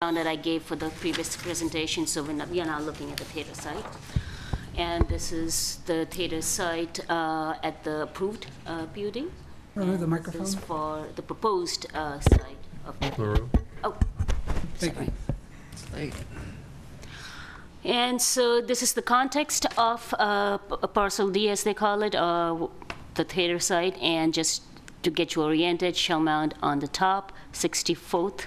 that I gave for the previous presentation, so we are now looking at the theater site. And this is the theater site at the approved PUD. The microphone. This is for the proposed site of the Oh, Thank sorry. you. It's late. And so this is the context of Parcel D, as they call it, the theater site. And just to get you oriented, Shellmound on the top, 64th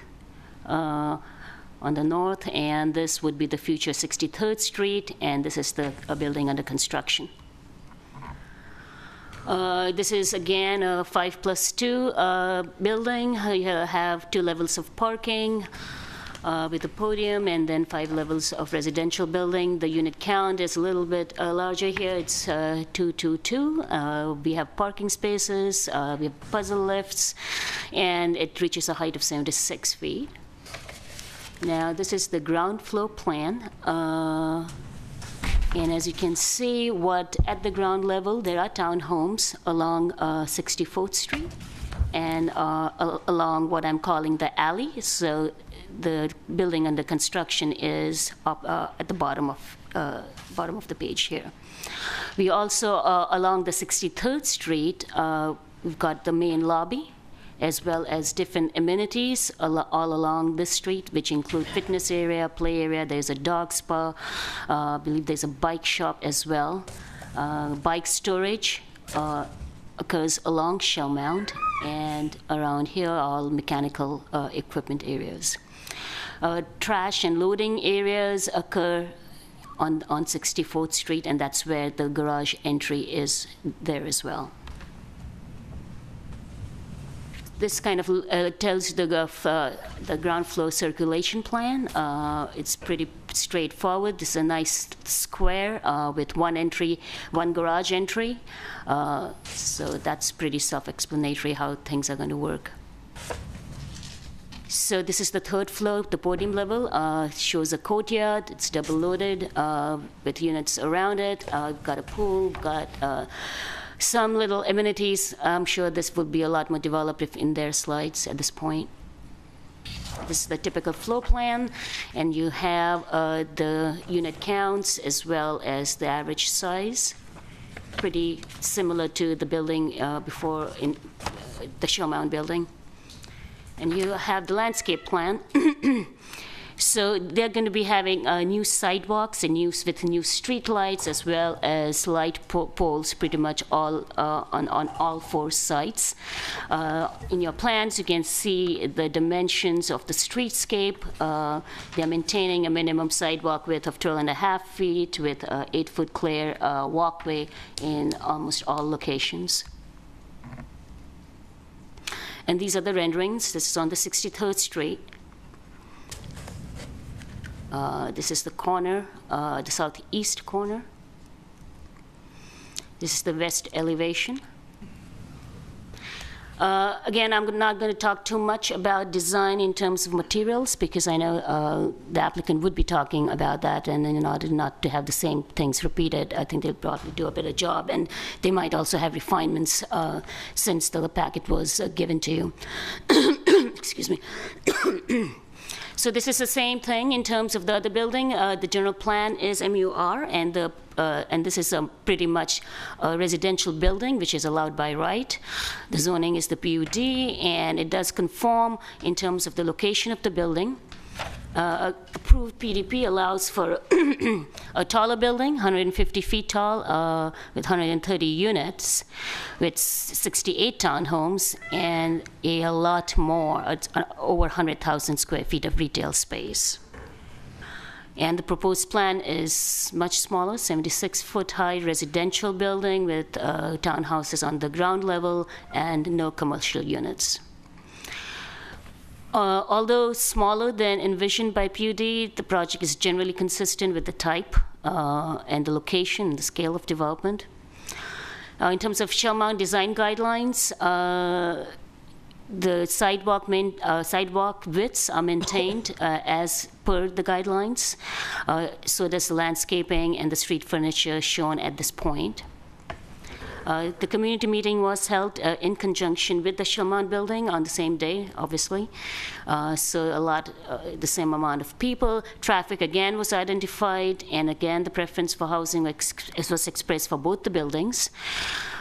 on the north, and this would be the future 63rd Street, and this is the building under construction. This is again a 5+2 building. You have 2 levels of parking with a podium, and then 5 levels of residential building. The unit count is a little bit larger here. It's 222. We have parking spaces, we have puzzle lifts, and it reaches a height of 76 feet. Now, this is the ground floor plan. And as you can see, at the ground level, there are townhomes along 64th Street and along what I'm calling the alley. So the building under construction is up at the bottom of the page here. We also, along the 63rd Street, we've got the main lobby, as well as different amenities all along this street, which include fitness area, play area. There's a dog spa. I believe there's a bike shop as well. Bike storage occurs along Shellmound, and around here are all mechanical equipment areas. Trash and loading areas occur on 64th Street, and that's where the garage entry is there as well. This kind of tells the ground floor circulation plan. It's pretty straightforward. This is a nice square with one garage entry. So that's pretty self-explanatory how things are going to work. So this is the 3rd floor, the podium level. Shows a courtyard. It's double loaded with units around it. Got a pool, got some little amenities. I'm sure this would be a lot more developed if in their slides at this point. This is the typical floor plan, and you have the unit counts as well as the average size. Pretty similar to the building before in the Shellmound building. And you have the landscape plan. So they're going to be having new sidewalks and with new street lights, as well as light poles pretty much all on all 4 sites. In your plans, you can see the dimensions of the streetscape. They're maintaining a minimum sidewalk width of 12.5 feet with 8-foot clear walkway in almost all locations. And these are the renderings. This is on the 63rd Street. This is the corner, the southeast corner. This is the west elevation. Again, I'm not going to talk too much about design in terms of materials, because I know the applicant would be talking about that, and in order not to have the same things repeated, I think they'll probably do a better job, and they might also have refinements since the packet was given to you. Excuse me. So this is the same thing in terms of the other building. The general plan is MUR, and this is pretty much a residential building, which is allowed by right. The zoning is the PUD, and it does conform in terms of the location of the building. Approved PDP allows for a taller building, 150 feet tall, with 130 units, with 68 townhomes, and a lot more, over 100,000 square feet of retail space. And the proposed plan is much smaller, 76-foot high residential building with townhouses on the ground level and no commercial units. Although smaller than envisioned by PUD, the project is generally consistent with the type and the location and the scale of development. In terms of Shellmound design guidelines, the sidewalk widths are maintained as per the guidelines. So does the landscaping and the street furniture shown at this point. The community meeting was held in conjunction with the Shellmound building on the same day, obviously. So the same amount of people. Traffic again was identified, and again, the preference for housing was expressed for both the buildings.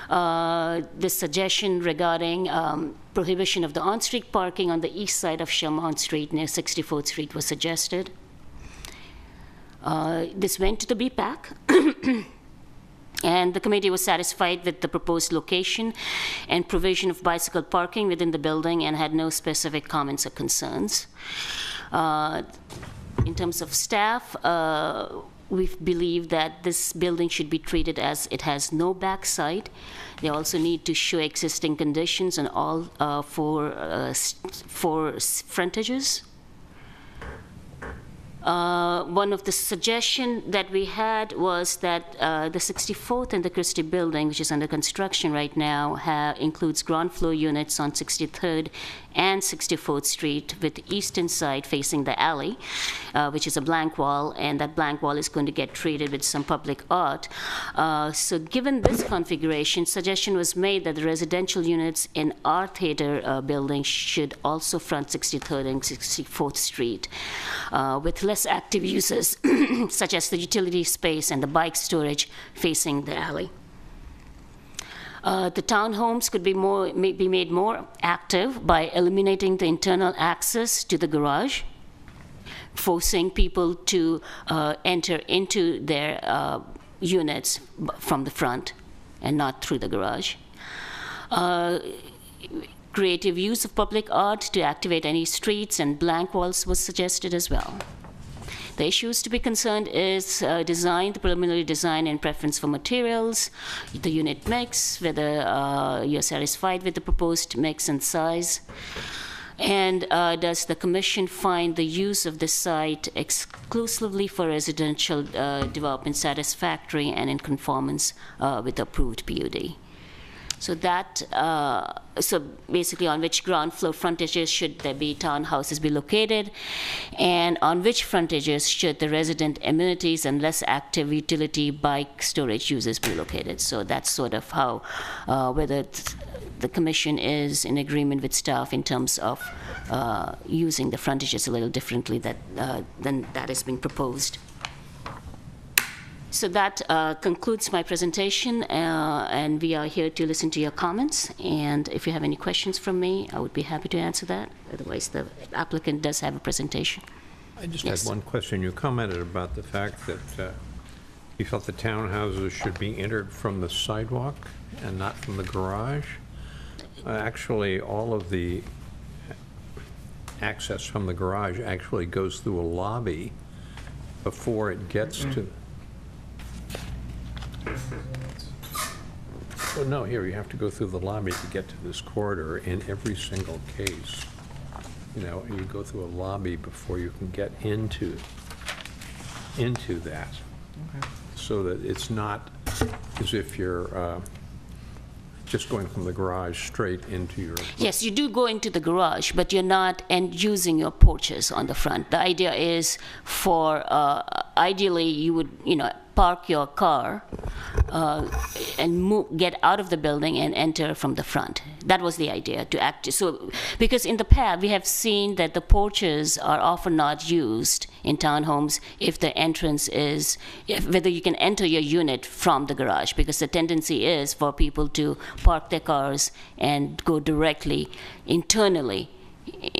The suggestion regarding prohibition of the on-street parking on the east side of Shellmound Street near 64th Street was suggested. This went to the BPAC. And the committee was satisfied with the proposed location and provision of bicycle parking within the building and had no specific comments or concerns. In terms of staff, we believe that this building should be treated as it has no backside. They also need to show existing conditions on all four frontages. One of the suggestions that we had was that the 64th and the Christie building, which is under construction right now, includes ground floor units on 63rd and 64th Street with the eastern side facing the alley, which is a blank wall, and that blank wall is going to get treated with some public art. So given this configuration, suggestion was made that the residential units in our theater building should also front 63rd and 64th Street with less active uses, such as the utility space and the bike storage facing the alley. The townhomes could be made more active by eliminating the internal access to the garage, forcing people to enter into their units from the front and not through the garage. Creative use of public art to activate any streets and blank walls was suggested as well. The issues to be concerned is design, the preliminary design and preference for materials, the unit mix, whether you're satisfied with the proposed mix and size, and does the commission find the use of the site exclusively for residential development satisfactory and in conformance with the approved PUD. So that, so basically on which ground floor frontages should there be townhouses be located, and on which frontages should the resident amenities and less active utility bike storage uses be located. So that's sort of how, whether the commission is in agreement with staff in terms of using the frontages a little differently than that is being proposed. So that concludes my presentation, and we are here to listen to your comments. And if you have any questions from me, I would be happy to answer that. Otherwise, the applicant does have a presentation. I just had one question. You commented about the fact that you felt the townhouses should be entered from the sidewalk and not from the garage. Actually, all of the access from the garage actually goes through a lobby before it gets to... Well, no, here, you have to go through the lobby to get to this corridor in every single case. You know, you go through a lobby before you can get into that. Okay. So that it's not as if you're just going from the garage straight into your... Yes, you do go into the garage, but you're not using your porches on the front. The idea is for, ideally, you would, park your car and get out of the building and enter from the front. That was the idea, to act. So, because in the past, we have seen that the porches are often not used in townhomes if the entrance is, whether you can enter your unit from the garage, because the tendency is for people to park their cars and go directly internally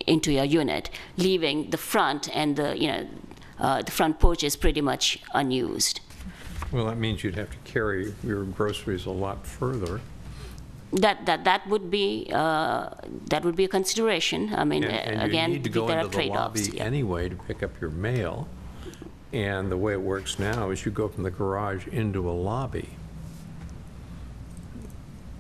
into your unit, leaving the front and the front porch is pretty much unused. Well, that means you'd have to carry your groceries a lot further. That would be a consideration. I mean, and again, you need to go there into are the trade-offs. lobby anyway to pick up your mail. And the way it works now is you go from the garage into a lobby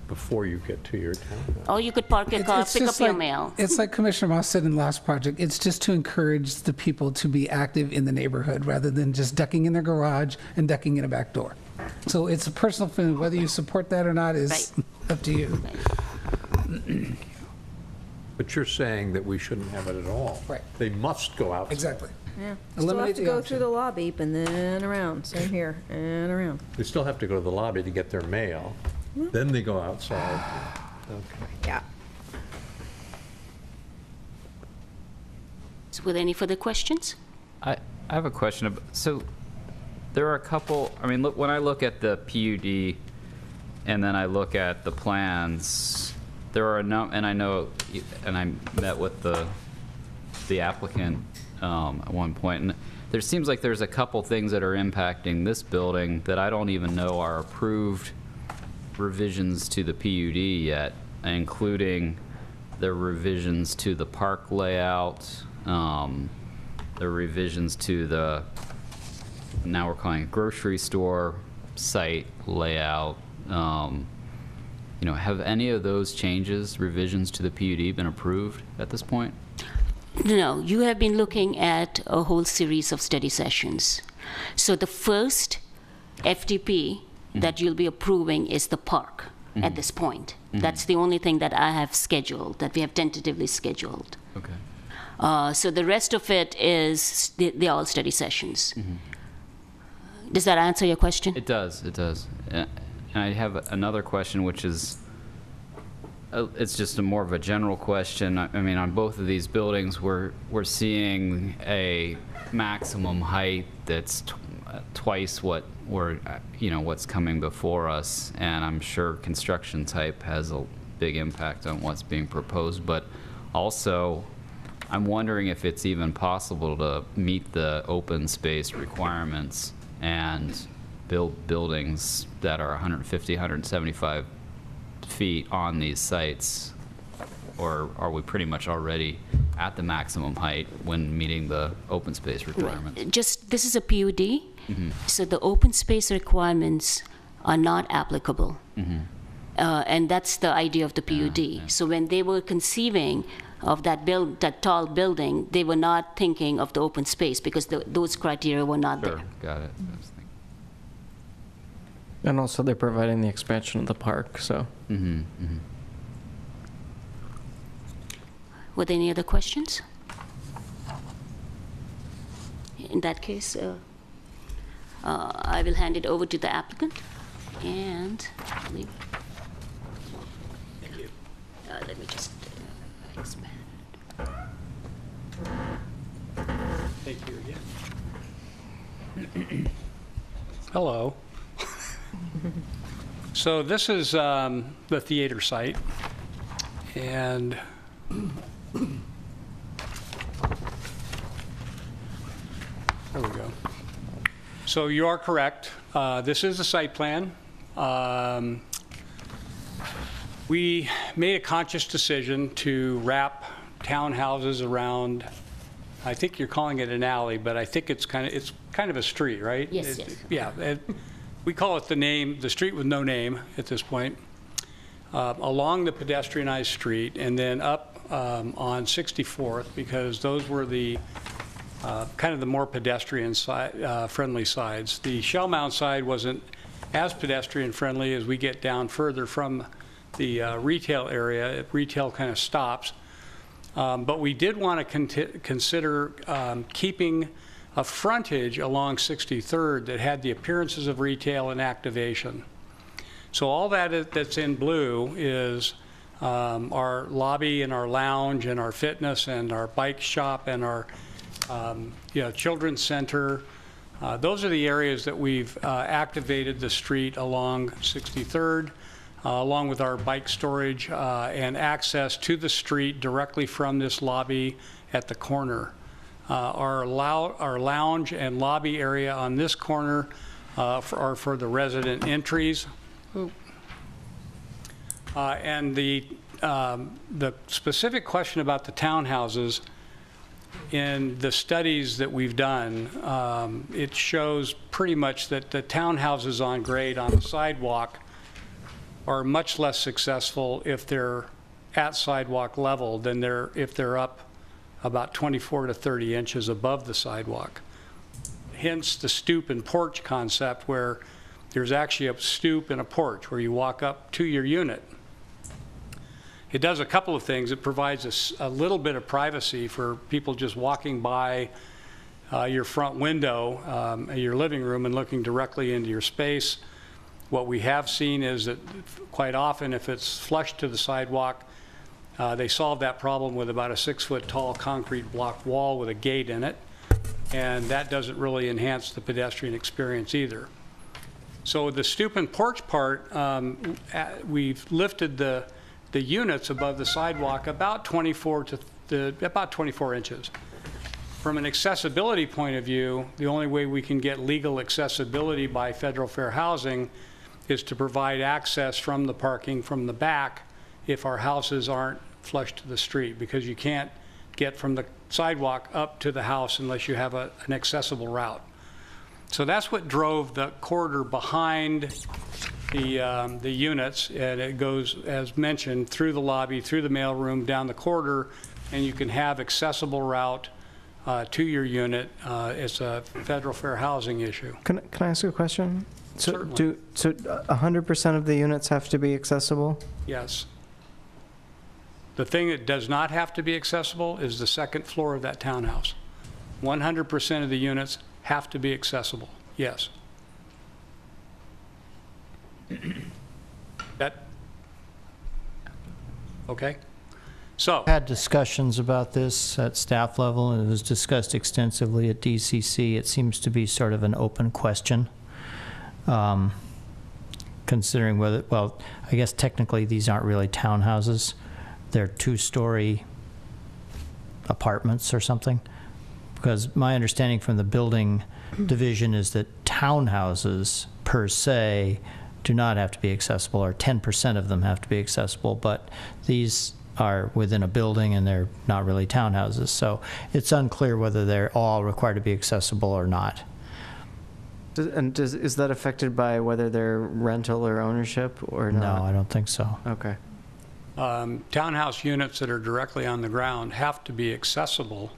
before you get to your townhouse. Or you could park your car, pick up your mail. It's like Commissioner Moss said in the last project, it's just to encourage the people to be active in the neighborhood rather than just ducking in their garage and ducking in a back door. So it's a personal feeling. Whether you support that or not is up to you. Right. But you're saying that we shouldn't have it at all. Right. They must go out. Exactly. Yeah. Eliminate Still the have to go option. through the lobby and then around. Same here and around. They still have to go to the lobby to get their mail. Then they go outside. Okay. Yeah. So were there any further questions? I have a question. So there are a couple, I mean, look, when I look at the PUD and then I look at the plans, there are and I know, and I met with the applicant at one point, and there seems like there's a couple things that are impacting this building that I don't even know are approved revisions to the PUD yet, including the revisions to the park layout, the revisions to the, now we're calling it grocery store site layout. You know, have any of those changes, revisions to the PUD been approved at this point? No, you have been looking at a whole series of study sessions. So the first FDP that you'll be approving is the park at this point. That's the only thing that I have scheduled, that we have tentatively scheduled. Okay. So the rest of it is, they're all study sessions. Does that answer your question? It does, it does. And I have another question, which is, it's just a more of a general question. I mean, on both of these buildings, we're seeing a maximum height that's twice what what's coming before us, and I'm sure construction type has a big impact on what's being proposed. But also, I'm wondering if it's even possible to meet the open space requirements and build buildings that are 150, 175 feet on these sites, or are we pretty much already at the maximum height when meeting the open space requirements? Just, this is a PUD, so the open space requirements are not applicable. And that's the idea of the PUD. So when they were conceiving of that tall building, they were not thinking of the open space because those criteria were not Sure, there. got it. And also they're providing the expansion of the park, so. Were there any other questions? In that case, I will hand it over to the applicant, and Thank you. Let me just expand. Thank you again. Hello. So this is the theater site, and there we go. So you are correct. This is a site plan. We made a conscious decision to wrap townhouses around, I think you're calling it an alley, but I think it's kind of a street, right? Yes, yes. Yeah. We call it the street with no name at this point, along the pedestrianized street, and then up on 64th, because those were the kind of the more pedestrian friendly sides. The Shellmound side wasn't as pedestrian friendly as we get down further from the retail area. Retail kind of stops. But we did want to consider keeping a frontage along 63rd that had the appearances of retail and activation. So all that's in blue is our lobby and our lounge and our fitness and our bike shop and our children's center. Those are the areas that we've activated the street along 63rd, along with our bike storage and access to the street directly from this lobby at the corner. Our lounge and lobby area on this corner are for the resident entries. And the specific question about the townhouses, in the studies that we've done, it shows pretty much that the townhouses on grade on the sidewalk are much less successful if they're at sidewalk level than if they're up about 24 to 30 inches above the sidewalk. Hence the stoop and porch concept, where there's actually a stoop and a porch where you walk up to your unit. It does a couple of things. It provides a little bit of privacy for people just walking by your front window, your living room, and looking directly into your space. What we have seen is that quite often, if it's flush to the sidewalk, they solve that problem with about a 6-foot tall concrete block wall with a gate in it, and that doesn't really enhance the pedestrian experience either. So the stoop and porch part, we've lifted the units above the sidewalk about 24 inches. From an accessibility point of view, the only way we can get legal accessibility by federal fair housing is to provide access from the parking from the back if our houses aren't flush to the street, because you can't get from the sidewalk up to the house unless you have an accessible route. So that's what drove the corridor behind the units, and it goes, as mentioned, through the lobby, through the mailroom, down the corridor, and you can have accessible route to your unit. It's a federal fair housing issue. Can I ask you a question? So Certainly. so 100% of the units have to be accessible? Yes. The thing that does not have to be accessible is the second floor of that townhouse. 100% of the units have to be accessible, yes. That, okay? So, Had discussions about this at staff level, and it was discussed extensively at DCC. It seems to be sort of an open question, considering whether, well, I guess technically these aren't really townhouses. They're 2-story apartments or something. Because my understanding from the building division is that townhouses per se do not have to be accessible, or 10% of them have to be accessible, but these are within a building and they're not really townhouses. So it's unclear whether they're all required to be accessible or not. Is that affected by whether they're rental or ownership or not? No, I don't think so. Okay. townhouse units that are directly on the ground have to be accessible,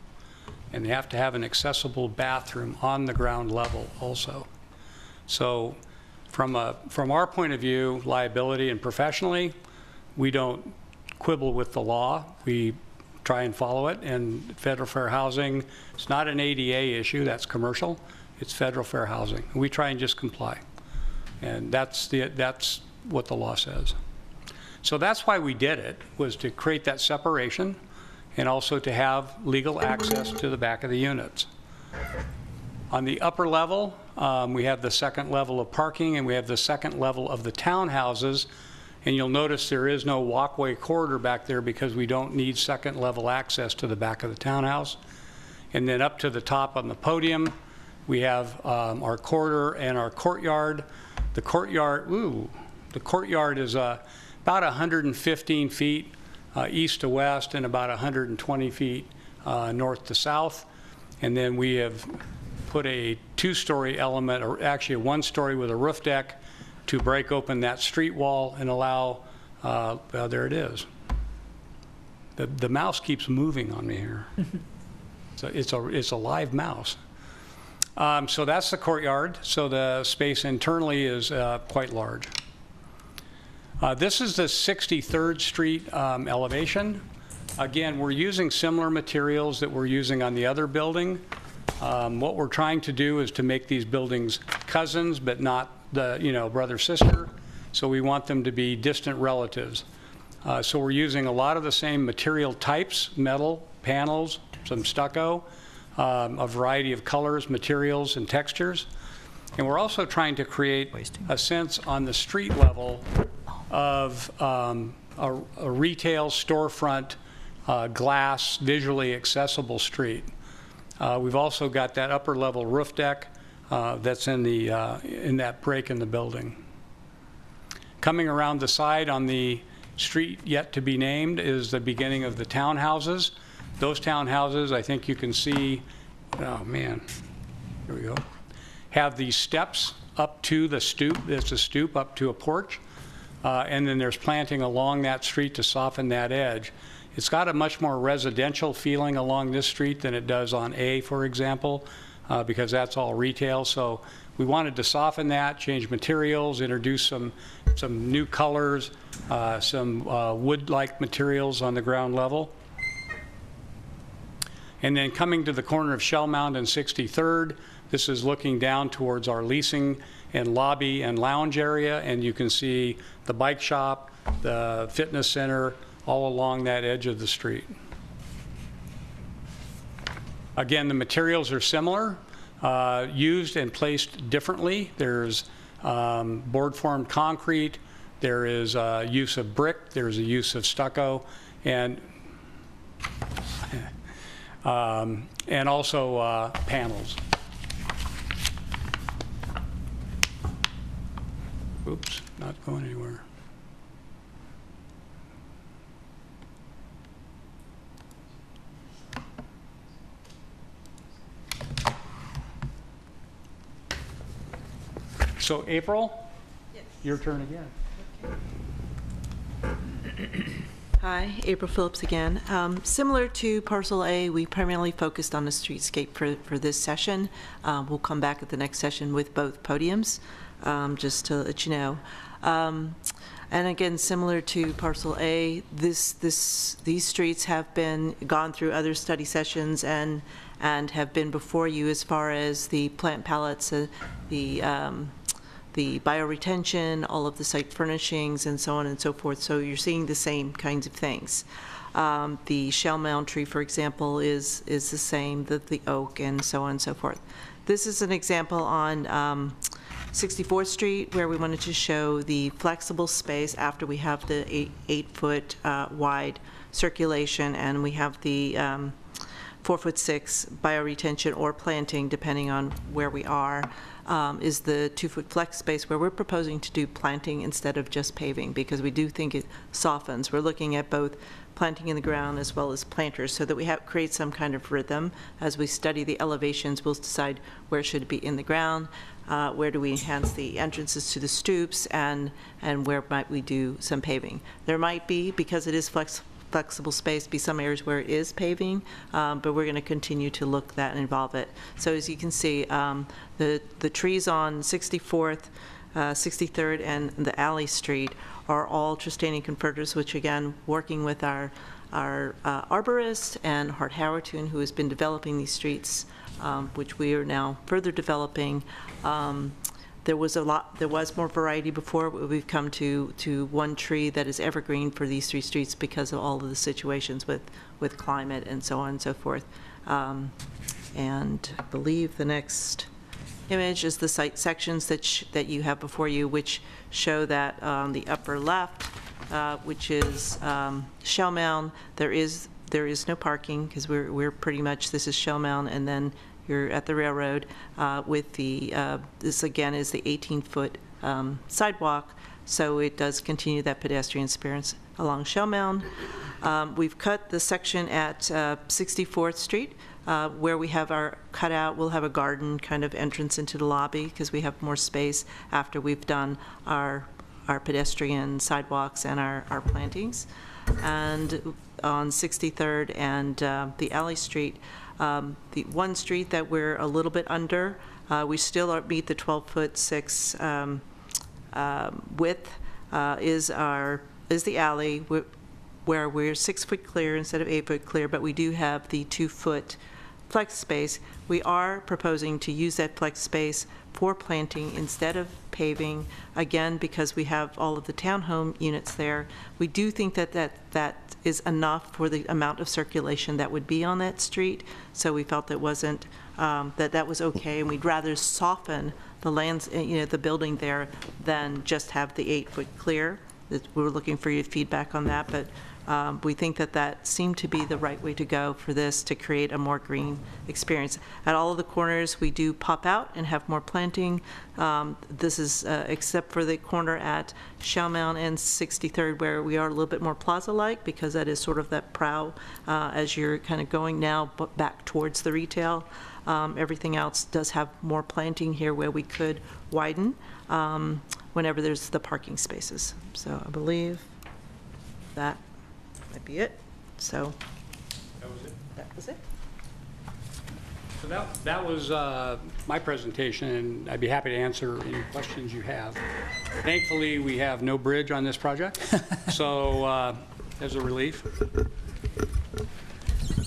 and they have to have an accessible bathroom on the ground level also. So from our point of view, liability and professionally, we don't quibble with the law. We try and follow it, and federal fair housing, it's not an ADA issue, that's commercial, it's federal fair housing. We try and just comply, and that's what the law says. So that's why we did it, was to create that separation and also to have legal access to the back of the units. On the upper level, we have the second level of parking, and we have the second level of the townhouses, and you'll notice there is no walkway corridor back there because we don't need second level access to the back of the townhouse. And then up to the top on the podium, we have our corridor and our courtyard. The courtyard is about 115 feet east to west and about 120 feet north to south. And then we have put a 2-story element, or actually a 1-story with a roof deck, to break open that street wall and allow, well, there it is. The mouse keeps moving on me here. So it's a live mouse. So that's the courtyard. So the space internally is quite large. This is the 63rd Street elevation. Again, we're using similar materials that we're using on the other building. What we're trying to do is to make these buildings cousins, but not the brother sister. So we want them to be distant relatives. So we're using a lot of the same material types: metal, panels, some stucco, a variety of colors, materials, and textures. And we're also trying to create a sense on the street level of a retail storefront, glass, visually accessible street. We've also got that upper level roof deck that's in that break in the building. Coming around the side on the street yet to be named is the beginning of the townhouses. Those townhouses, I think you can see, oh man, here we go, have these steps up to the stoop. It's a stoop up to a porch. And then there's planting along that street to soften that edge. It's got a much more residential feeling along this street than it does on A, for example, because that's all retail. So we wanted to soften that, change materials, introduce some new colors, some wood-like materials on the ground level. And then coming to the corner of Shellmound and 63rd, this is looking down towards our leasing and lobby and lounge area, and you can see the bike shop, the fitness center, all along that edge of the street. Again, the materials are similar, used and placed differently. There's board-formed concrete, there is use of brick, there's a use of stucco, and also panels. Oops, not going anywhere. So April, yes. Your turn again. Hi, April Phillips again. Similar to Parcel A, we primarily focused on the streetscape for this session. We'll come back at the next session with both podiums, just to let you know. And again, similar to Parcel A, these streets have been gone through other study sessions and have been before you as far as the plant palettes, the bioretention, all of the site furnishings, and so on and so forth. So you're seeing the same kinds of things. The Shellmound tree, for example, is the same, the oak, and so on and so forth. This is an example on 64th Street where we wanted to show the flexible space after we have the 8-foot wide circulation, and we have the 4'6" bioretention or planting, depending on where we are. Is the 2-foot flex space where we're proposing to do planting instead of just paving, because we do think it softens. We're looking at both planting in the ground as well as planters, so that we create some kind of rhythm. As we study the elevations, we'll decide where should it be in the ground, where do we enhance the entrances to the stoops, and where might we do some paving. There might be, because it is flexible space, be some areas where it is paving, but we're going to continue to look at that and involve it. So as you can see, the trees on 64th, 63rd, and the Alley Street are all Tristanian converters, which again, working with our arborist and Hart Howerton, who has been developing these streets, which we are now further developing. There was more variety before, but we've come to one tree that is evergreen for these 3 streets because of all of the situations with climate and so on and so forth. And I believe the next image is the site sections that you have before you, which show that on the upper left, which is Shellmound, there is no parking, because we're pretty much, this is Shellmound, and then you're at the railroad with the, this again is the 18-foot sidewalk, so it does continue that pedestrian experience along Shellmound. We've cut the section at 64th Street where we have our cutout. We'll have a garden kind of entrance into the lobby because we have more space after we've done our pedestrian sidewalks and our plantings. And on 63rd and the Alley Street, the one street that we're a little bit under, we still meet the 12'6" width, is the alley, where we're 6 foot clear instead of 8 foot clear, but we do have the 2 foot flex space. We are proposing to use that flex space for planting instead of paving, again, because we have all of the townhome units there. We do think that is enough for the amount of circulation that would be on that street, so we felt that wasn't, that was okay, and we'd rather soften the lands, the building there than just have the 8 foot clear. We're looking for your feedback on that, but we think that seemed to be the right way to go for this to create a more green experience. At all of the corners, we do pop out and have more planting. This is except for the corner at Shellmound and 63rd, where we are a little bit more plaza-like, because that is sort of that prow as you're kind of going now back towards the retail. Everything else does have more planting here where we could widen whenever there's the parking spaces. So I believe that might be it. So that was it. That was it. So that was my presentation, and I'd be happy to answer any questions you have. Thankfully, we have no bridge on this project, so as a relief.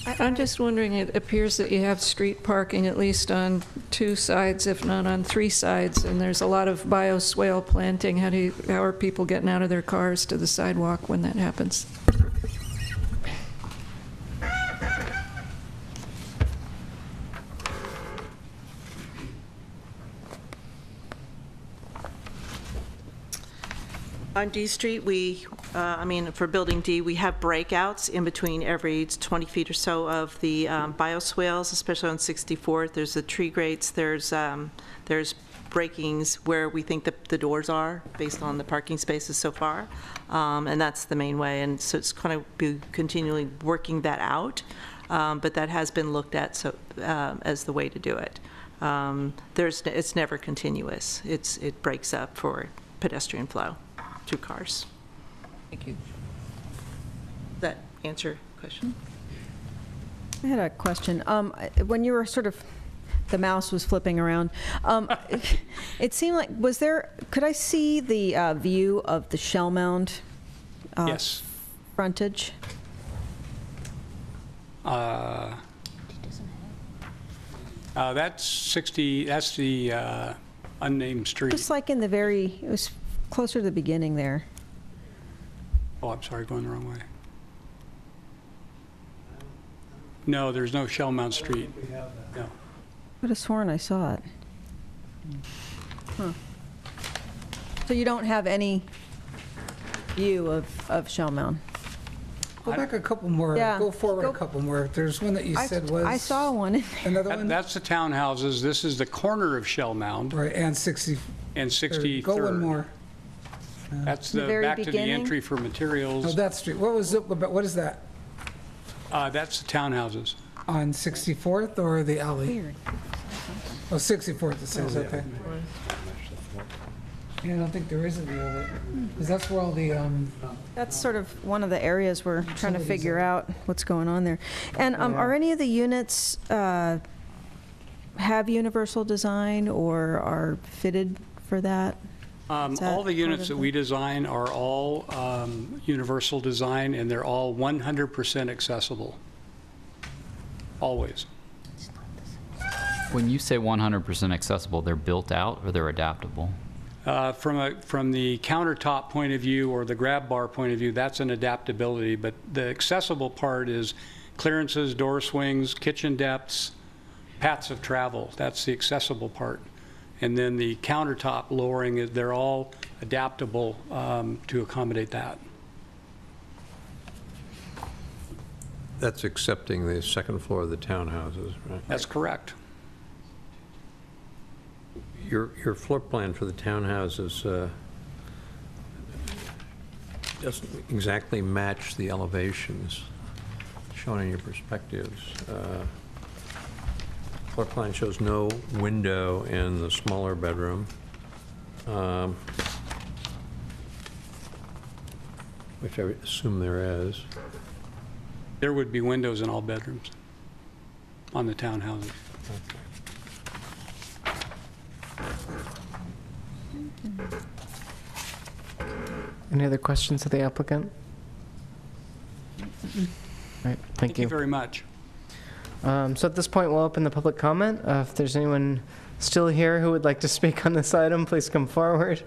I'm just wondering, it appears that you have street parking at least on 2 sides, if not on 3 sides, and there's a lot of bioswale planting. How are people getting out of their cars to the sidewalk when that happens? On D Street, for Building D, we have breakouts in between every 20 feet or so of the bioswales, especially on 64th. There's the tree grates, there's breakings where we think that the doors are, based on the parking spaces so far. And that's the main way, and so it's going to be continually working that out. But that has been looked at as the way to do it. It's never continuous. It breaks up for pedestrian flow. 2 cars. Thank you. Does that answer your question? I had a question. When you were the mouse was flipping around, it seemed like, could I see the view of the Shellmound Yes. frontage? That's the unnamed street. Just like it was closer to the beginning there. Oh, I'm sorry, going the wrong way. No, there's no Shellmound Street. No. I would have sworn I saw it. Huh. So you don't have any view of Shellmound? Go back a couple more, Yeah. go forward a couple more. There's one that you said was... I saw one in there. Another one? That's the townhouses. This is the corner of Shellmound Right, and 60... and 63rd. Go one more. That's The very back to the beginning? entry for Oh, materials. that street. What is that? That's the townhouses. On 64th or the alley? Weird. Oh, 64th it says, okay. Yeah, I don't think there is a view of it. Because that's where all the... That's sort of one of the areas we're trying to figure out what's going on there. And are any of the units have universal design or are fitted for that? All the units that we design are all universal design, and they're all 100% accessible. Always. When you say 100% accessible, they're built out or they're adaptable? From the countertop point of view or the grab bar point of view, that's an adaptability, but the accessible part is clearances, door swings, kitchen depths, paths of travel. That's the accessible part. And then the countertop lowering, they're all adaptable to accommodate that. That's accepting the second floor of the townhouses, right? That's correct. Your floor plan for the townhouses doesn't exactly match the elevations shown in your perspectives. Floor plan shows no window in the smaller bedroom, which I assume there is. There would be windows in all bedrooms on the townhouses. Okay. Any other questions of the applicant? All right, thank you. Very much. So at this point, we'll open the public comment. If there's anyone still here who would like to speak on this item, please come forward.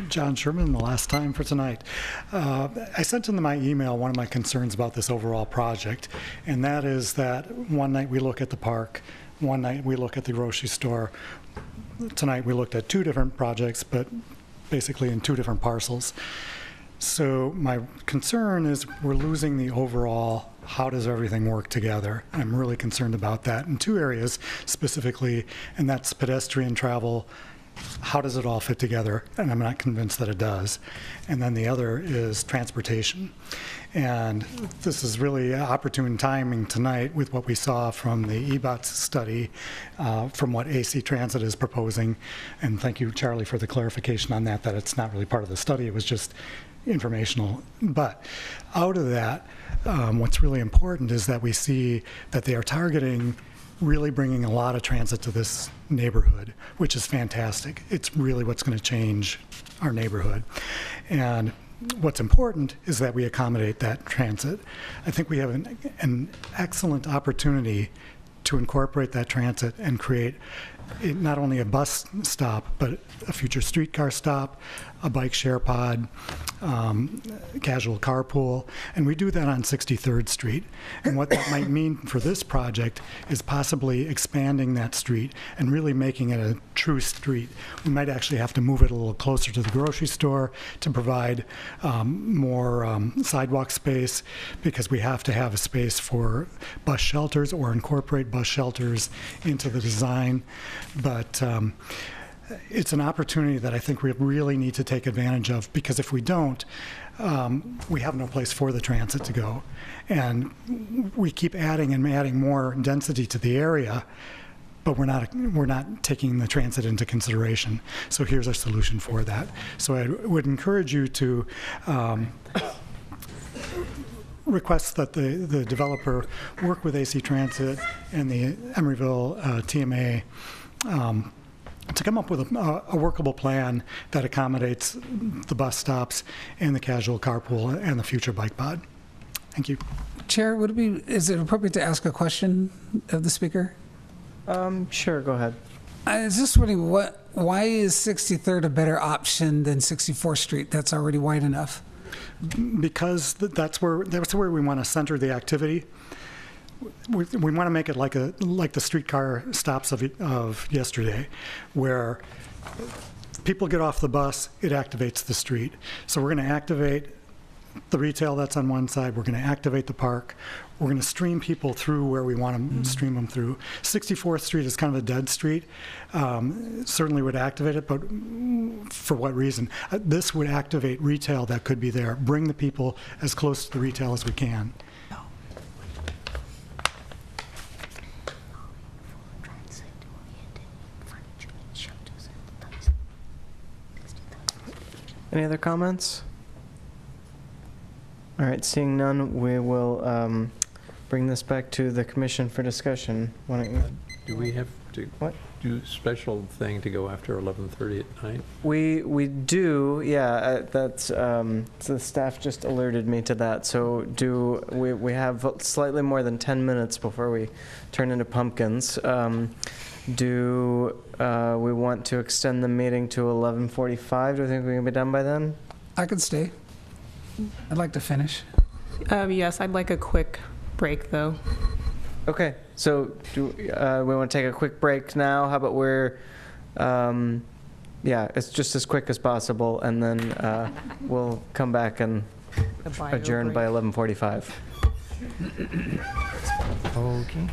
John Sherman, the last time for tonight. I sent in my email one of my concerns about this overall project, and that is that one night we look at the park, one night we look at the grocery store. Tonight we looked at 2 different projects, but basically in 2 different parcels. So my concern is we're losing the overall, how does everything work together? I'm really concerned about that in 2 areas specifically, and that's pedestrian travel. How does it all fit together? And I'm not convinced that it does. And then the other is transportation. And this is really opportune timing tonight with what we saw from the EBOTS study, from what AC Transit is proposing. And thank you, Charlie, for the clarification on that it's not really part of the study. It was just informational. But out of that, what's really important is that we see that they are targeting really bringing a lot of transit to this neighborhood, which is fantastic. It's really what's going to change our neighborhood. And what's important is that we accommodate that transit. I think we have an excellent opportunity to incorporate that transit and create not only a bus stop, but a future streetcar stop, a bike share pod, casual carpool, and we do that on 63rd Street. And what that might mean for this project is possibly expanding that street and really making it a true street. We might actually have to move it a little closer to the grocery store to provide more sidewalk space, because we have to have a space for bus shelters or incorporate bus shelters into the design. But it's an opportunity that I think we really need to take advantage of, because if we don't, we have no place for the transit to go. And we keep adding and adding more density to the area, but we're not taking the transit into consideration. So here's our solution for that. So I would encourage you to request that the developer work with AC Transit and the Emeryville TMA to come up with a workable plan that accommodates the bus stops and the casual carpool and the future bike pod. Thank you. Chair, is it appropriate to ask a question of the speaker? Sure, go ahead. I was just wondering, why is 63rd a better option than 64th Street? That's already wide enough. Because that's where we want to center the activity. We want to make it like the streetcar stops of yesterday, where people get off the bus, it activates the street. So we're going to activate the retail that's on one side, we're going to activate the park, we're going to stream people through where we want to stream them through. 64th Street is kind of a dead street. Certainly would activate it, but for what reason? This would activate retail that could be there, bring the people as close to the retail as we can. Any other comments? All right, seeing none, we will bring this back to the commission for discussion. Why don't you? Do we have to do special thing to go after 11:30 at night? We do, yeah. That's so the staff just alerted me to that. So we have slightly more than 10 minutes before we turn into pumpkins. Do we want to extend the meeting to 11:45? Do you think we can be done by then? I could stay. I'd like to finish. Yes, I'd like a quick break, though. Okay, so do we want to take a quick break now? How about we're, yeah, it's just as quick as possible, and then we'll come back and adjourn by 11:45. Okay.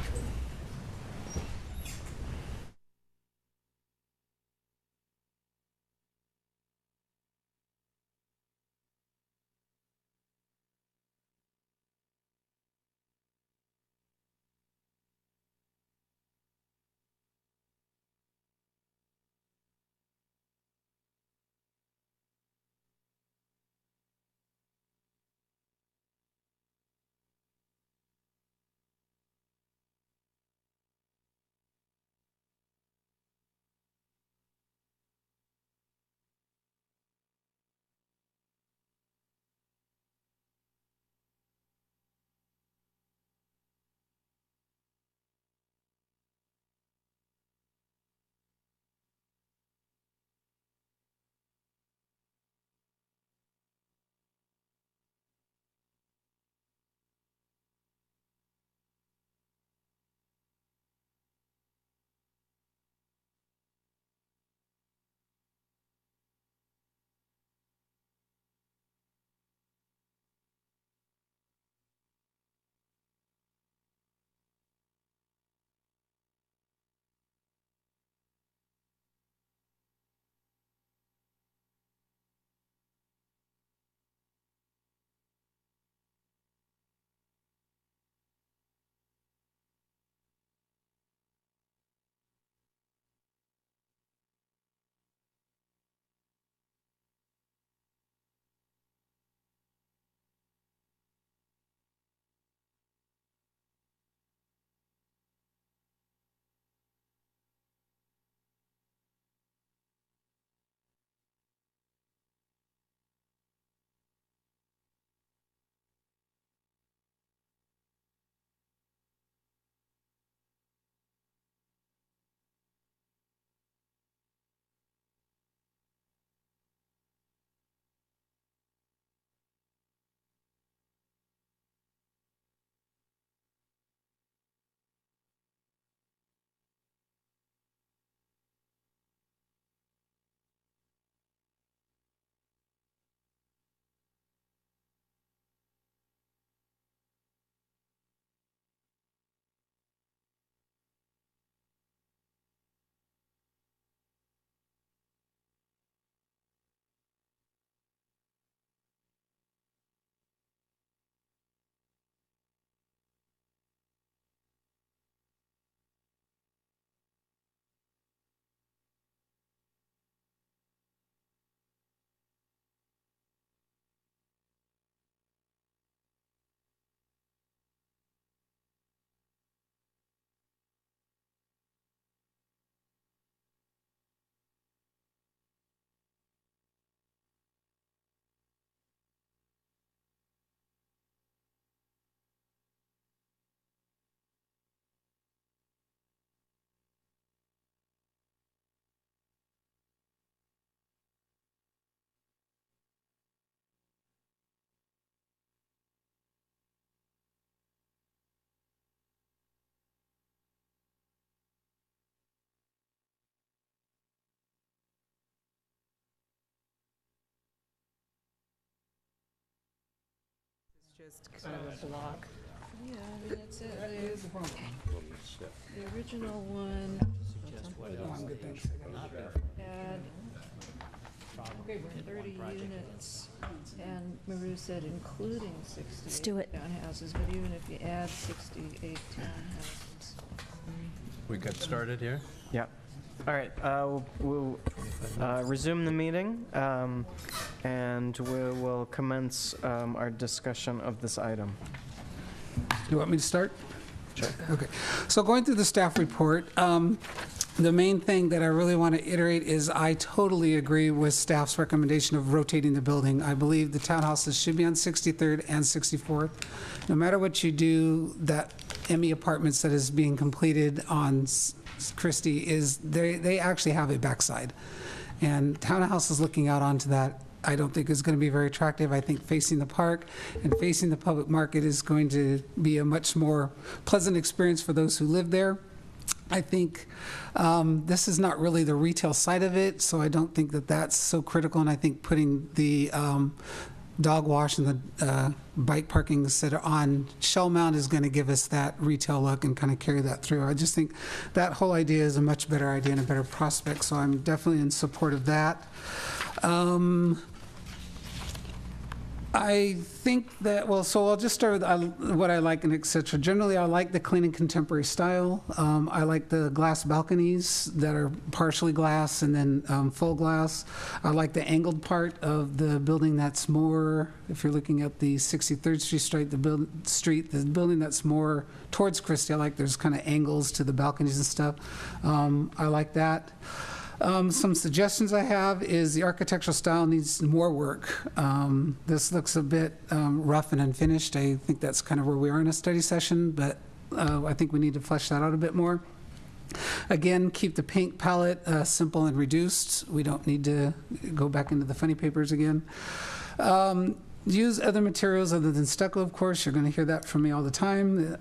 just kind of a block. Yeah, I mean, it's the original one had 30 units, and Maru said including 68 townhouses, but even if you add 68 townhouses. We got started here? Yeah. All right, we'll resume the meeting, and we will commence our discussion of this item. You want me to start? Sure. Okay. So going through the staff report, the main thing that I really want to iterate is I totally agree with staff's recommendation of rotating the building. I believe the townhouses should be on 63rd and 64th. No matter what you do, that Emmy Apartments that is being completed on Christie they actually have a backside. And townhouses looking out onto that, I don't think is going to be very attractive. I think facing the park and facing the public market is going to be a much more pleasant experience for those who live there. I think this is not really the retail side of it, so I don't think that that's so critical. And I think putting the dog wash and the bike parking that are on Shellmound is going to give us that retail look and kind of carry that through. I just think that whole idea is a much better idea and a better prospect, so I'm definitely in support of that. I think that, well, so I'll just start with what I like and et cetera. Generally, I like the clean and contemporary style. I like the glass balconies that are partially glass and then full glass. I like the angled part of the building that's more, if you're looking at the 63rd Street, the building that's more towards Christie, I like there's kind of angles to the balconies and stuff. I like that. Some suggestions I have is the architectural style needs more work. This looks a bit rough and unfinished. I think that's kind of where we are in a study session, but I think we need to flesh that out a bit more. Again, keep the paint palette simple and reduced. We don't need to go back into the funny papers again. Use other materials other than stucco, of course. You're going to hear that from me all the time.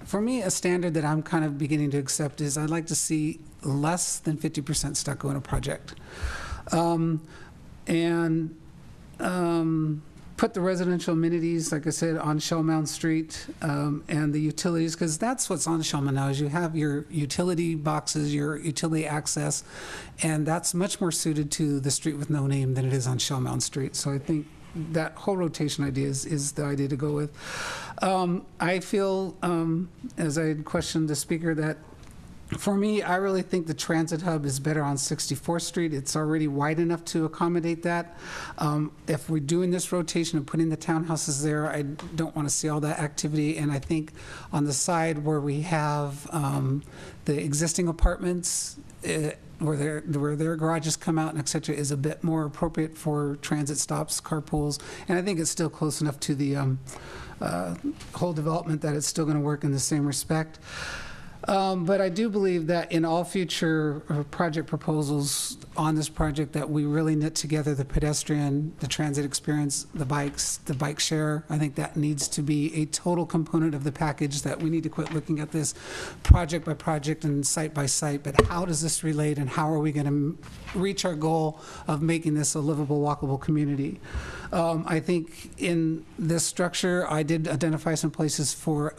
For me, a standard that I'm kind of beginning to accept is I'd like to see less than 50% stucco in a project. Put the residential amenities, like I said, on Shellmound Street, and the utilities, because that's what's on Shellmound now, is you have your utility boxes, your utility access, and that's much more suited to the street with no name than it is on Shellmound Street. So I think that whole rotation idea is the idea to go with. I feel, as I questioned the speaker, that for me, I really think the transit hub is better on 64th Street. It's already wide enough to accommodate that. If we're doing this rotation and putting the townhouses there, I don't want to see all that activity. And I think on the side where we have the existing apartments, where their garages come out and et cetera, is a bit more appropriate for transit stops, carpools, and I think it's still close enough to the whole development that it's still going to work in the same respect. But I do believe that in all future project proposals on this project that we really knit together the pedestrian, the transit experience, the bikes, the bike share. I think that needs to be a total component of the package, that we need to quit looking at this project by project and site by site, but how does this relate and how are we going to reach our goal of making this a livable, walkable community? I think in this structure, I did identify some places for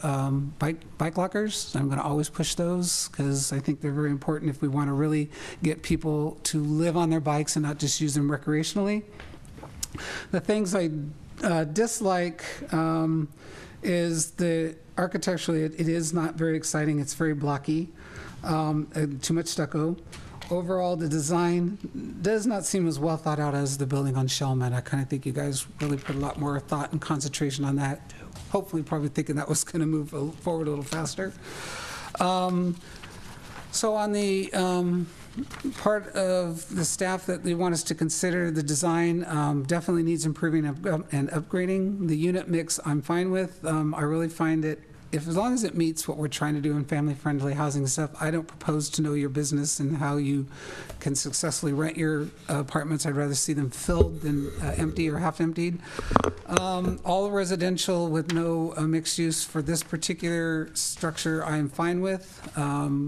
bike lockers. I'm going to always push those because I think they're very important if we want to really get people to live on their bikes and not just use them recreationally. The things I dislike is the architecturally, it is not very exciting. It's very blocky, too much stucco. Overall, the design does not seem as well thought out as the building on Shellmound. I kind of think you guys really put a lot more thought and concentration on that. Hopefully, probably thinking that was going to move forward a little faster. So on the part of the staff that they want us to consider, the design definitely needs improving and upgrading. The unit mix I'm fine with. I really find it, as long as it meets what we're trying to do in family-friendly housing stuff, I don't propose to know your business and how you can successfully rent your apartments. I'd rather see them filled than empty or half-emptied. All residential with no mixed use for this particular structure I'm fine with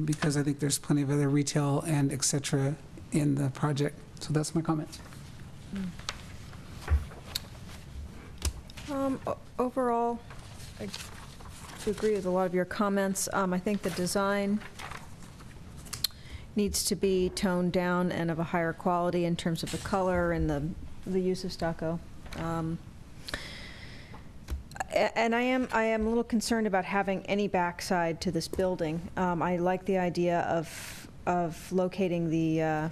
because I think there's plenty of other retail and et cetera in the project. So that's my comment. overall, I do agree with a lot of your comments. I think the design needs to be toned down and of a higher quality in terms of the color and the use of stucco. And I am a little concerned about having any backside to this building. I like the idea of locating the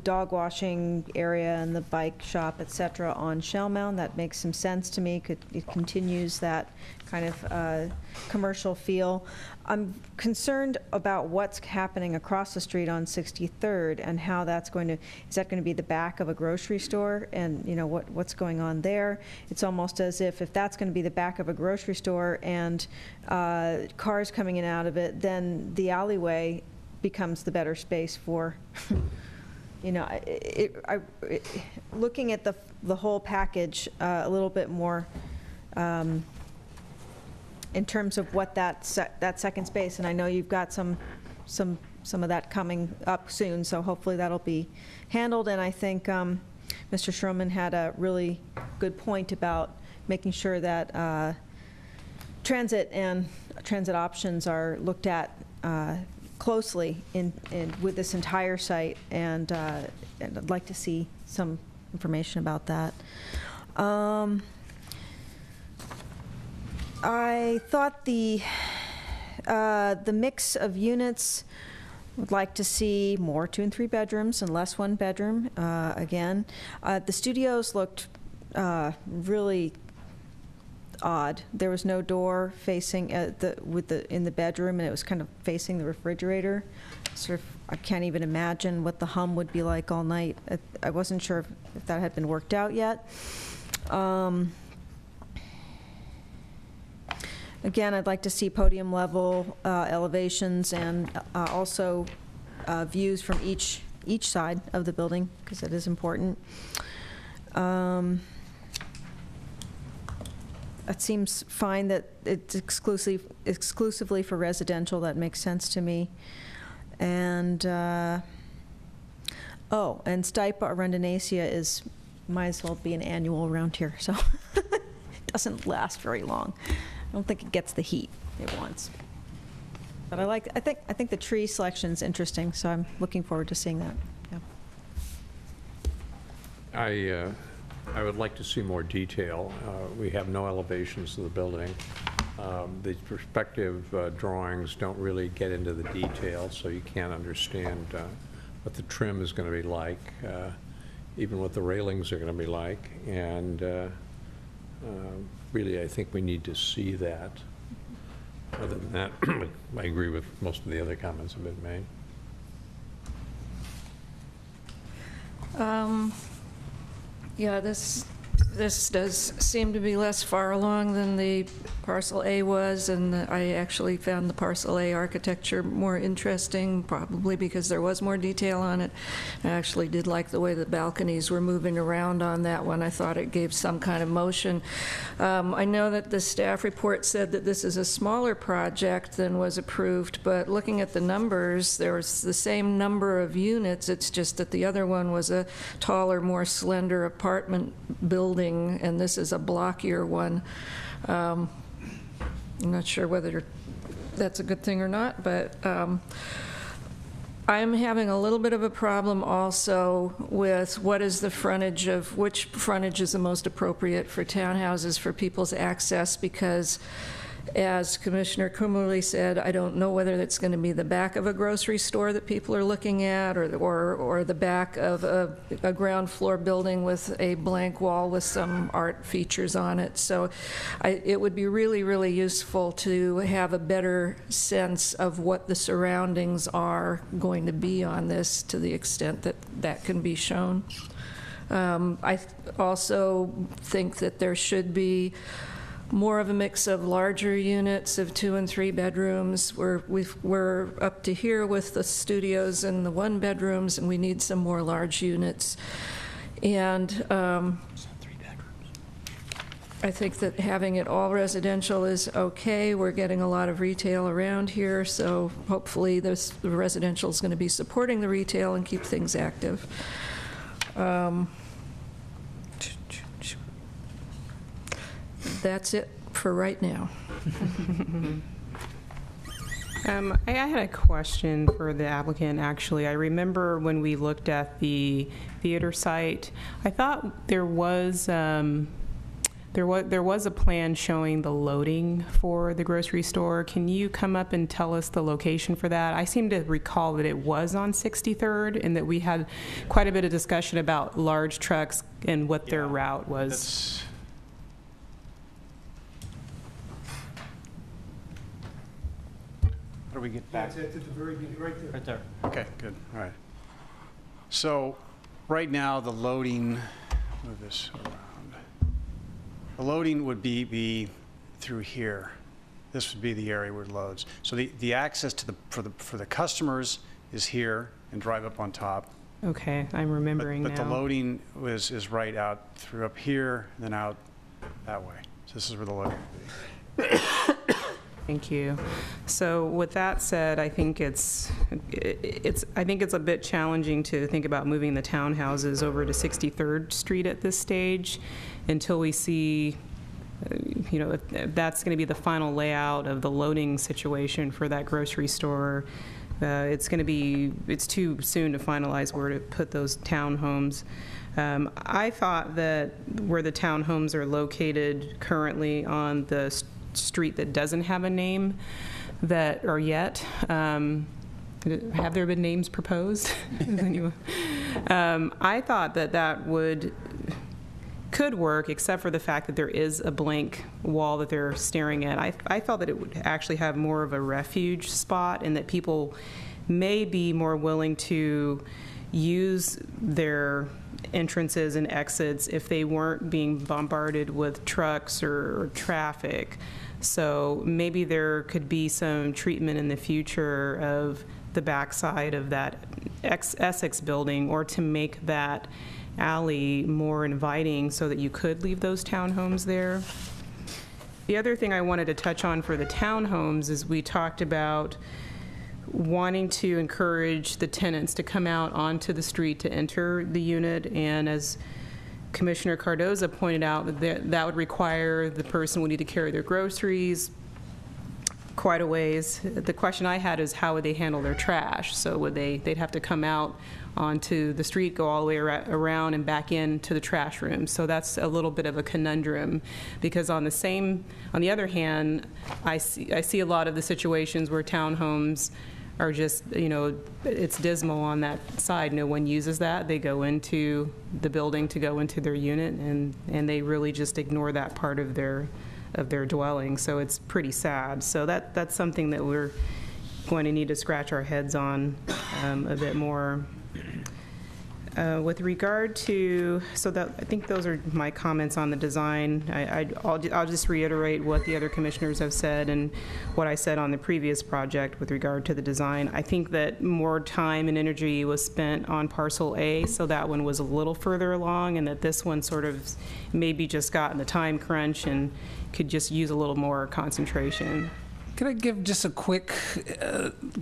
dog washing area and the bike shop, et cetera, on Shellmound. That makes some sense to me. It continues that kind of commercial feel. I'm concerned about what's happening across the street on 63rd and how that's going to, is that going to be the back of a grocery store? And you know, what's going on there? It's almost as if that's going to be the back of a grocery store and cars coming in and out of it, then the alleyway becomes the better space for you know, looking at the whole package a little bit more in terms of what that second space, and I know you've got some of that coming up soon, so hopefully that'll be handled. And I think Mr. Schroman had a really good point about making sure that transit options are looked at closely with this entire site, and I'd like to see some information about that. I thought the mix of units, would like to see more 2 and 3 bedrooms and less 1 bedroom. Again, the studios looked really odd. There was no door facing in the bedroom, and it was kind of facing the refrigerator. Sort of, I can't even imagine what the hum would be like all night. I wasn't sure if that had been worked out yet. Again, I'd like to see podium level elevations and also views from each side of the building, because that is important. It seems fine that it's exclusively for residential. That makes sense to me. And and Stipa arundinacea might as well be an annual around here, so it doesn't last very long. I don't think it gets the heat it wants. But I think the tree selection's interesting, so I'm looking forward to seeing that. Yeah. I would like to see more detail. We have no elevations of the building. The perspective drawings don't really get into the details, so you can't understand what the trim is going to be like, even what the railings are going to be like. And really, I think we need to see that. Other than that, I agree with most of the other comments that have been made. Yeah, this does seem to be less far along than the Parcel A was, and I actually found the Parcel A architecture more interesting, probably because there was more detail on it. I actually did like the way the balconies were moving around on that one. I thought it gave some kind of motion. I know that the staff report said that this is a smaller project than was approved, but looking at the numbers, there was the same number of units. It's just that the other one was a taller, more slender apartment building, and this is a blockier one. I'm not sure whether that's a good thing or not, but I'm having a little bit of a problem also with what is the frontage of, which frontage is the most appropriate for townhouses for people's access, because as Commissioner Kummerly said, I don't know whether that's going to be the back of a grocery store that people are looking at, or the back of a ground floor building with a blank wall with some art features on it. So it would be really, really useful to have a better sense of what the surroundings are going to be on this, to the extent that that can be shown. I also think that there should be more of a mix of larger units of 2 and 3 bedrooms. We're up to here with the studios and the 1 bedrooms, and we need some more large units. And I think that having it all residential is okay. We're getting a lot of retail around here, so hopefully the residential is going to be supporting the retail and keep things active. That's it for right now. I had a question for the applicant, actually. I remember when we looked at the theater site, I thought there was a plan showing the loading for the grocery store. Can you come up and tell us the location for that? I seem to recall that it was on 63rd and that we had quite a bit of discussion about large trucks and what their route was. How do we get back? It's at the very beginning, right there. Right there. Okay, good. All right. So right now, the loading, move this around. The loading would be through here. This would be the area where it loads. So the access to for the customers is here and drive up on top. Okay, I'm remembering but now. the loading is right out through up here, and then out that way. So this is where the loading would be. Thank you. So with that said, I think it's a bit challenging to think about moving the townhouses over to 63rd Street at this stage until we see, if that's going to be the final layout of the loading situation for that grocery store. It's too soon to finalize where to put those townhomes. I thought that where the townhomes are located currently on the street that doesn't have a name that are yet. Have there been names proposed? I thought that could work, except for the fact that there is a blank wall that they're staring at. I felt that it would actually have more of a refuge spot and that people may be more willing to use their entrances and exits if they weren't being bombarded with trucks or traffic. So maybe there could be some treatment in the future of the backside of that Essex building, or to make that alley more inviting so that you could leave those townhomes there. The other thing I wanted to touch on for the townhomes is we talked about wanting to encourage the tenants to come out onto the street to enter the unit, and as Commissioner Cardoza pointed out, that would require the person would need to carry their groceries quite a ways. The question I had is how would they handle their trash? So they'd have to come out onto the street, go all the way around and back into the trash room. So that's a little bit of a conundrum, because on the other hand, I see a lot of the situations where townhomes are just, it's dismal on that side. No one uses that. They go into the building to go into their unit, and they really just ignore that part of their dwelling. So it's pretty sad. So that's something that we're going to need to scratch our heads on a bit more. With regard to, I think those are my comments on the design. I'll just reiterate what the other commissioners have said and what I said on the previous project with regard to the design. I think that more time and energy was spent on Parcel A, so that one was a little further along, and that this one sort of maybe just got in the time crunch and could just use a little more concentration. Can I give just a quick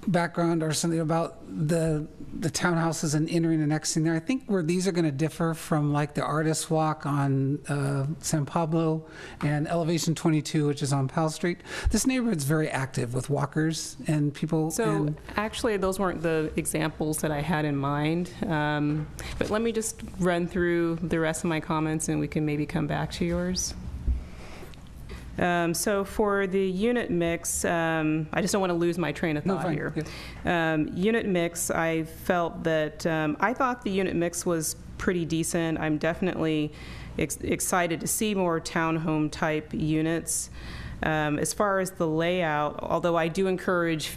background or something about the townhouses and entering and exiting there? I think where these are going to differ from like the Artist Walk on San Pablo and Elevation 22, which is on Powell Street. This neighborhood's very active with walkers and people. So actually, those weren't the examples that I had in mind. But let me just run through the rest of my comments, and we can maybe come back to yours. So for the unit mix, I just don't want to lose my train of thought here. Yeah. Unit mix, I felt that, I thought the unit mix was pretty decent. I'm definitely excited to see more townhome type units. As far as the layout, although I do encourage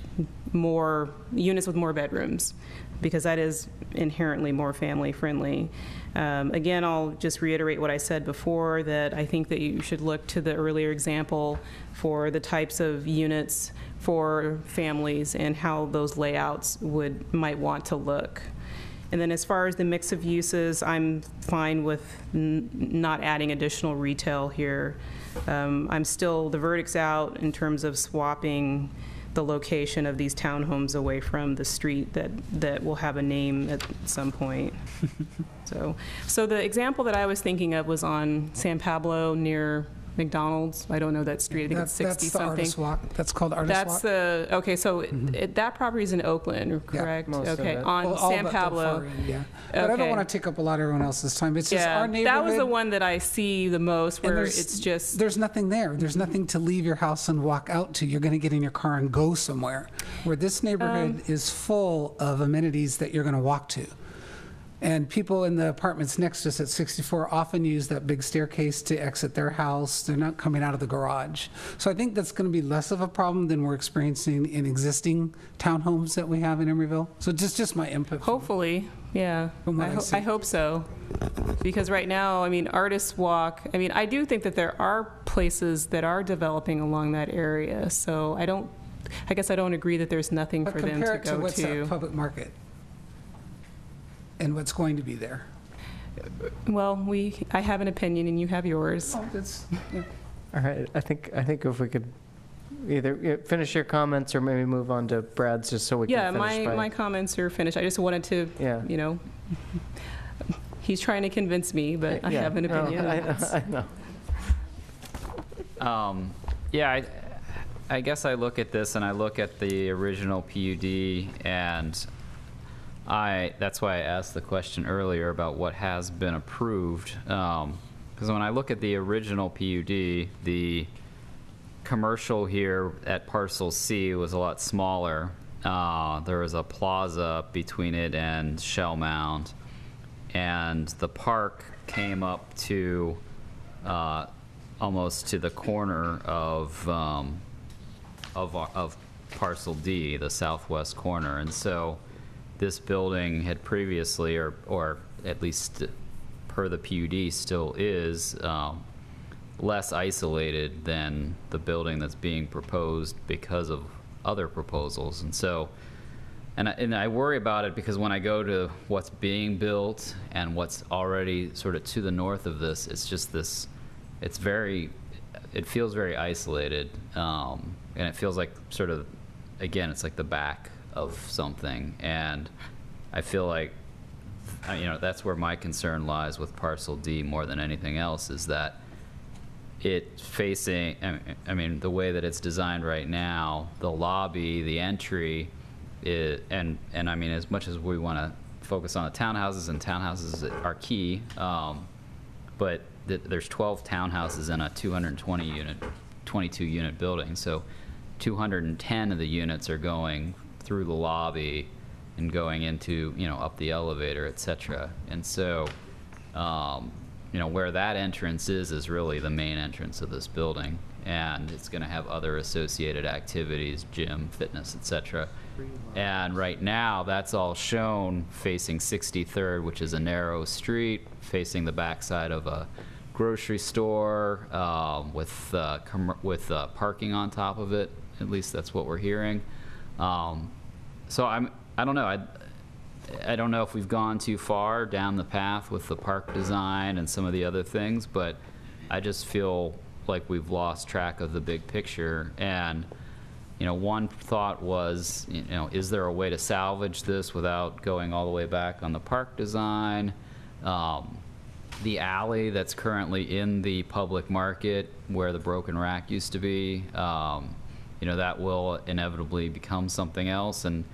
more units with more bedrooms, because that is inherently more family friendly. Again, I'll just reiterate what I said before, that I think that you should look to the earlier example for the types of units for families and how those layouts might want to look. And then as far as the mix of uses, I'm fine with not adding additional retail here. The verdict's out in terms of swapping the location of these townhomes away from the street that will have a name at some point. So the example that I was thinking of was on San Pablo near McDonald's. I don't know that street. I think it's 60 That's the something. Artist Walk. That's called Artist That's Walk. the, okay, so that property is in Oakland, correct? most of Okay, it. on Well, all San but the Pablo. far end, yeah. But I don't want to take up a lot of everyone else's time. It's just our neighborhood. That was the one that I see the most, and where it's just, there's nothing there. There's nothing to leave your house and walk out to. You're going to get in your car and go somewhere. Where this neighborhood is full of amenities that you're going to walk to. And people in the apartments next to us at 64 often use that big staircase to exit their house. They're not coming out of the garage. So I think that's going to be less of a problem than we're experiencing in existing townhomes that we have in Emeryville. So just my input. hopefully, yeah. From what I see. I hope so. Because right now, I mean, Artist Walk, I mean, I do think that there are places that are developing along that area. So I guess I don't agree that there's nothing But for them compare to it to go what's to. at Public Market and what's going to be there. Well, I have an opinion and you have yours. Oh, that's, yeah. All right, I think if we could either finish your comments or maybe move on to Brad's, just so we Yeah, can finish my comments are finished. I just wanted to, Yeah. you know, he's trying to convince me, but I have an opinion. I know. Yeah, I guess I look at this and I look at the original PUD, and that's why I asked the question earlier about what has been approved. Because when I look at the original PUD, the commercial here at Parcel C was a lot smaller. There was a plaza between it and Shellmound, and the park came up to almost to the corner of Parcel D, the southwest corner. And so this building had previously, or at least per the PUD still is, less isolated than the building that's being proposed because of other proposals. And so, and I worry about it because when I go to what's being built and what's already sort of to the north of this, it's just this, it feels very isolated. And it feels like sort of, again, it's like the back of something. And I feel like, you know, that's where my concern lies with Parcel D more than anything else, is that it facing, I mean, the way that it's designed right now, the lobby, the entry, and I mean, as much as we want to focus on the townhouses, and townhouses are key, but there's 12 townhouses in a 22 unit building. So 210 of the units are going through the lobby and going into, you know, up the elevator, et cetera. And so, you know, where that entrance is really the main entrance of this building. And it's going to have other associated activities, gym, fitness, et cetera. And right now, that's all shown facing 63rd, which is a narrow street, facing the backside of a grocery store, with parking on top of it. At least that's what we're hearing. So I don't know. I don't know if we've gone too far down the path with the park design and some of the other things, but I just feel like we've lost track of the big picture. And, you know, one thought was, you know, is there a way to salvage this without going all the way back on the park design? The alley that's currently in the public market where the broken rack used to be, you know, that will inevitably become something else. And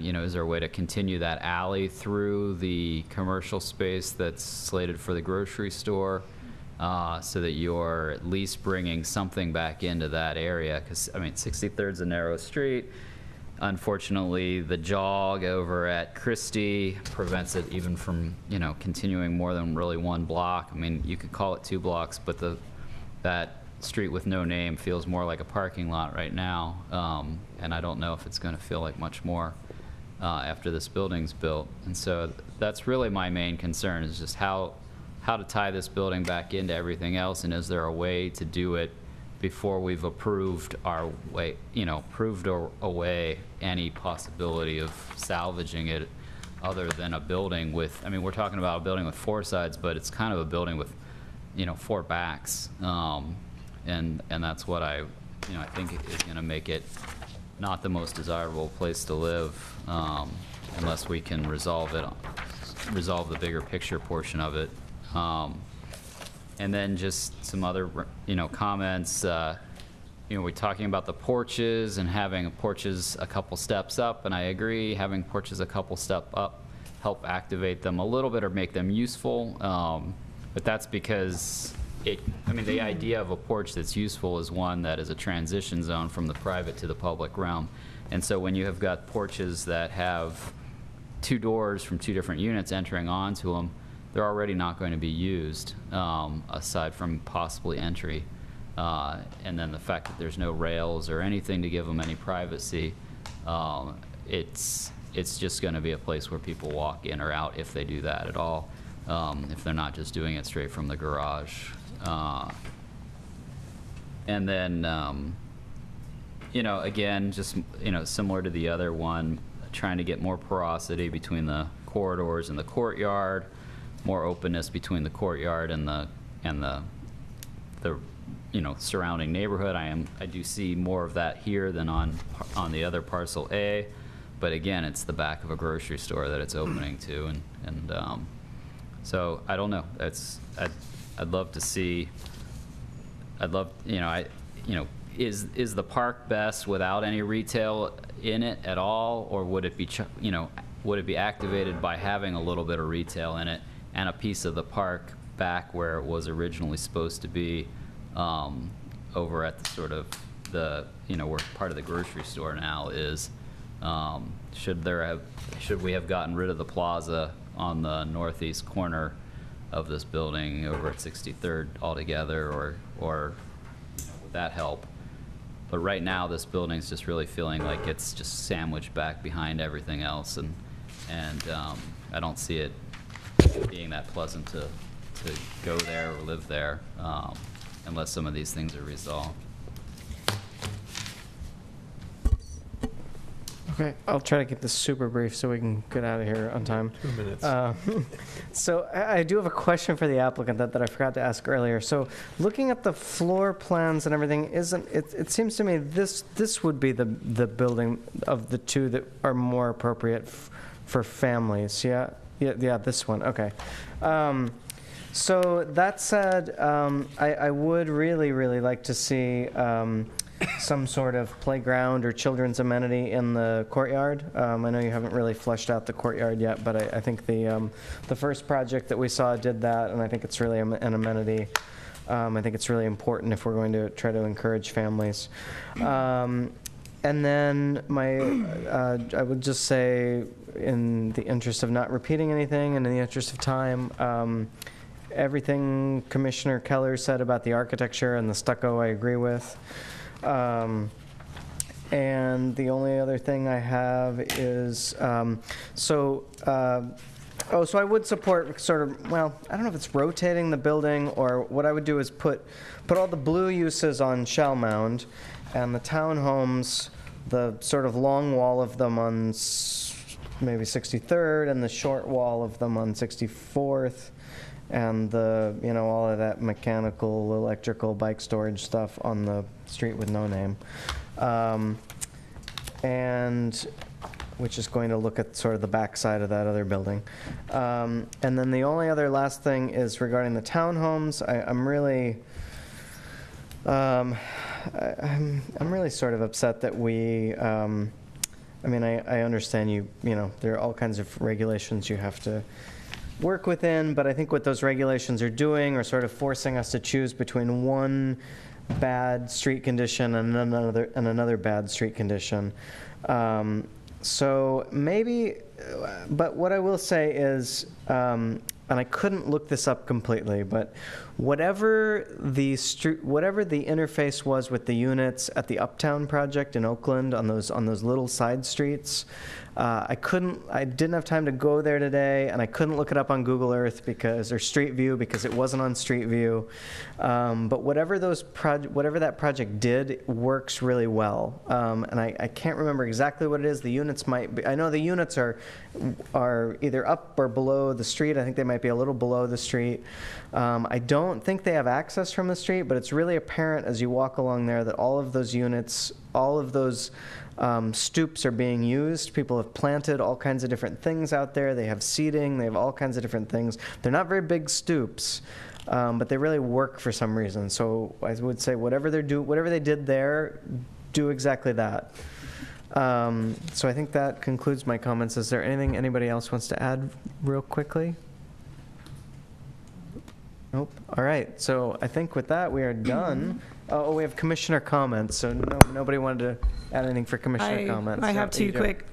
you know, is there a way to continue that alley through the commercial space that's slated for the grocery store, so that you're at least bringing something back into that area? Because, I mean, 63rd's a narrow street. Unfortunately, the jog over at Christie prevents it even from, you know, continuing more than really one block. I mean, you could call it 2 blocks, but that street with no name feels more like a parking lot right now, and I don't know if it's going to feel like much more after this building's built. And so that's really my main concern, is just how to tie this building back into everything else, and is there a way to do it before we've approved our way, you know, proved away any possibility of salvaging it, other than a building with, I mean, we're talking about a building with 4 sides, but it's kind of a building with, you know, 4 backs. And that's what I think is going to make it not the most desirable place to live, unless we can resolve the bigger picture portion of it. And then just some other, comments. We're talking about the porches and having porches a couple steps up, and I agree, having porches a couple step up help activate them a little bit or make them useful. But that's because the idea of a porch that's useful is one that is a transition zone from the private to the public realm. And so when you have got porches that have two doors from two different units entering onto them, they're already not going to be used, aside from possibly entry. And then the fact that there's no rails or anything to give them any privacy, it's just going to be a place where people walk in or out if they do that at all, if they're not just doing it straight from the garage. And then, again, just, similar to the other one, trying to get more porosity between the corridors and the courtyard, more openness between the courtyard and the surrounding neighborhood. I do see more of that here than on the other Parcel A, but again, it's the back of a grocery store that it's opening to, and so I don't know. I'd love to see. Is the park best without any retail in it at all, or would it be would it be activated by having a little bit of retail in it and a piece of the park back where it was originally supposed to be, over at the sort of the, where part of the grocery store now is. Should we have gotten rid of the plaza on the northeast corner of this building over at 63rd altogether, or would that help? But right now, this building's just really feeling like it's just sandwiched back behind everything else, and I don't see it being that pleasant to go there or live there, unless some of these things are resolved. Okay, I'll try to keep this super brief so we can get out of here on time. 2 minutes. So I do have a question for the applicant that I forgot to ask earlier. So looking at the floor plans and everything, it seems to me this would be the building of the two that are more appropriate for families. Yeah, this one. Okay. So that said, I would really like to see some sort of playground or children's amenity in the courtyard. I know you haven't really fleshed out the courtyard yet, but I think the first project that we saw did that, and I think it's really an amenity. I think it's really important if we're going to try to encourage families. And then I would just say, in the interest of not repeating anything and in the interest of time, everything Commissioner Keller said about the architecture and the stucco I agree with. And the only other thing I have is, so I would support sort of, well, I don't know if it's rotating the building, or what I would do is put all the blue uses on Shellmound, and the townhomes, the sort of long wall of them on maybe 63rd, and the short wall of them on 64th. And the, all of that mechanical, electrical, bike storage stuff on the street with no name. And which is going to look at sort of the backside of that other building. And then the only other last thing is regarding the townhomes. I'm really sort of upset that we, I understand there are all kinds of regulations you have to work within, but I think what those regulations are doing are sort of forcing us to choose between one bad street condition and another bad street condition. So maybe, but what I will say is, and I couldn't look this up completely, but whatever the interface was with the units at the Uptown project in Oakland on those little side streets, I didn't have time to go there today, and I couldn't look it up on Google Earth or Street View because it wasn't on Street View. But whatever that project did works really well. And I can't remember exactly what it is. The units might be, I know the units are either up or below the street. I think they might be a little below the street. I don't think they have access from the street, but it's really apparent as you walk along there that all of those units, all of those stoops are being used. People have planted all kinds of different things out there. They have seating. They have all kinds of different things. They're not very big stoops, but they really work for some reason. So I would say whatever they did there, do exactly that. So I think that concludes my comments. Is there anything anybody else wants to add real quickly? Nope. All right. So I think with that, we are done. Oh, we have commissioner comments. So nobody wanted to add anything for commissioner comments. I Yeah, have two you do. quick